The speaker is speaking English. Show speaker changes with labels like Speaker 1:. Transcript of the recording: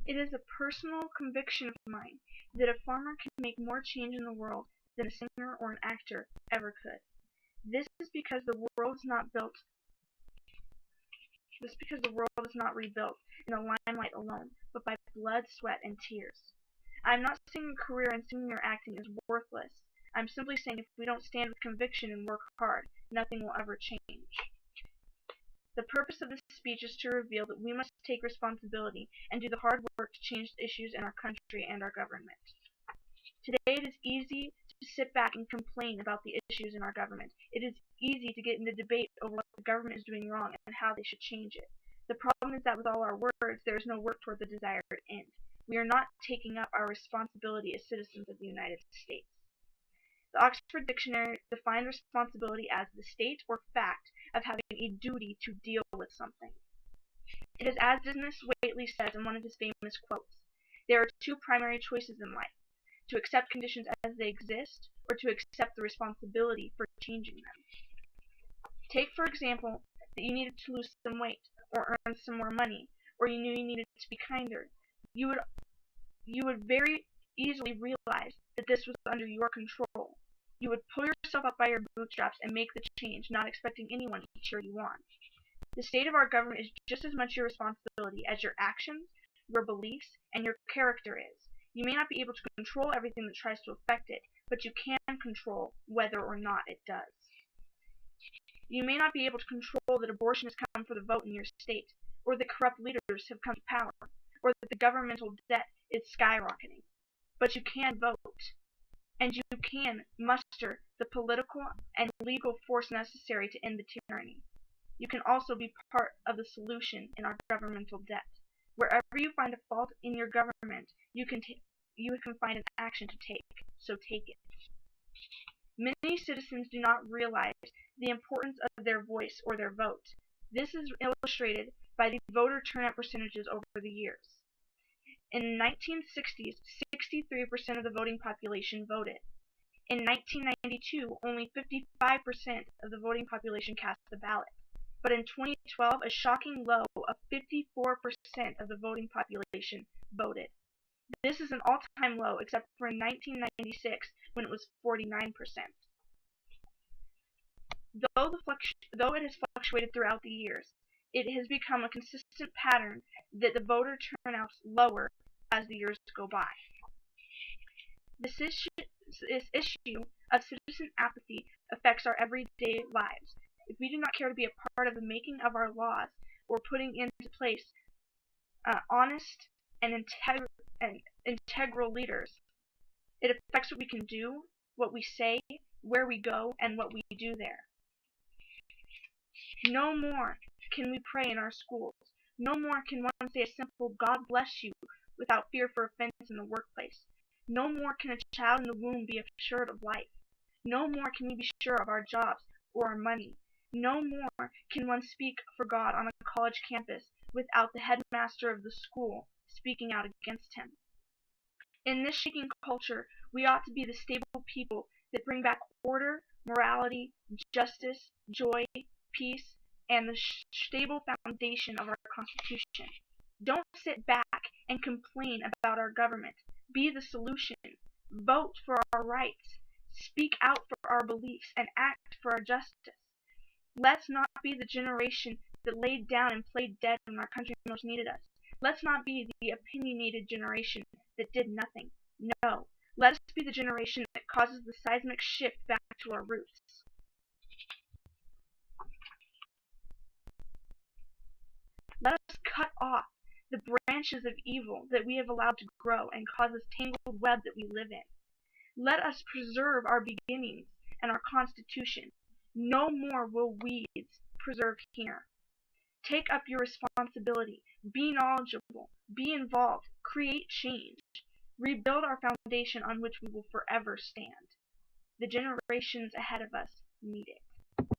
Speaker 1: It is a personal conviction of mine that a farmer can make more change in the world than a singer or an actor ever could. This is because the world is not built This is because the world is not rebuilt in the limelight alone, but by blood, sweat, and tears. I'm not saying a career in singing or acting is worthless. I'm simply saying if we don't stand with conviction and work hard, nothing will ever change. The purpose of this speech is to reveal that we must take responsibility and do the hard work to change the issues in our country and our government. Today it is easy to sit back and complain about the issues in our government. It is easy to get into debate over what the government is doing wrong and how they should change it. The problem is that with all our words, there is no work toward the desired end. We are not taking up our responsibility as citizens of the United States. The Oxford Dictionary defines responsibility as the state or fact of having a duty to deal with something. It is as Dennis Waitley says in one of his famous quotes, there are two primary choices in life, to accept conditions as they exist or to accept the responsibility for changing them. Take, for example, that you needed to lose some weight or earn some more money, or you knew you needed to be kinder. You would very easily realize that this was under your control. You would pull yourself up by your bootstraps and make the change, not expecting anyone to cheer you on. The state of our government is just as much your responsibility as your actions, your beliefs, and your character is. You may not be able to control everything that tries to affect it, but you can control whether or not it does. You may not be able to control that abortion has come for the vote in your state, or that corrupt leaders have come to power, or that the governmental debt is skyrocketing. But you can vote, and you can muster the political and legal force necessary to end the tyranny. You can also be part of the solution in our governmental debt. Wherever you find a fault in your government, you can find an action to take, so take it. Many citizens do not realize the importance of their voice or their vote. This is illustrated by the voter turnout percentages over the years. In the 1960s, 63% of the voting population voted. In 1992, only 55% of the voting population cast the ballot. But in 2012, a shocking low of 54% of the voting population voted. This is an all-time low, except for in 1996, when it was 49%. Though it has fluctuated throughout the years, it has become a consistent pattern that the voter turnout's lower as the years go by. This issue of citizen apathy affects our everyday lives. If we do not care to be a part of the making of our laws or putting into place honest and integral leaders, it affects what we can do, what we say, where we go, and what we do there. No more can we pray in our schools. No more can one say a simple God bless you without fear for offense in the workplace. No more can a child in the womb be assured of life. No more can we be sure of our jobs or our money. No more can one speak for God on a college campus without the headmaster of the school speaking out against him. In this shaking culture, we ought to be the stable people that bring back order, morality, justice, joy, peace, and the stable foundation of our Constitution. Don't sit back and complain about our government. Be the solution. Vote for our rights. Speak out for our beliefs and act for our justice. Let's not be the generation that laid down and played dead when our country most needed us. Let's not be the opinionated generation that did nothing. No, let us be the generation that causes the seismic shift back to our roots. Let us cut off the branches of evil that we have allowed to grow and cause this tangled web that we live in. Let us preserve our beginnings and our Constitution. No more will weeds preserve here. Take up your responsibility. Be knowledgeable. Be involved. Create change. Rebuild our foundation on which we will forever stand. The generations ahead of us need it.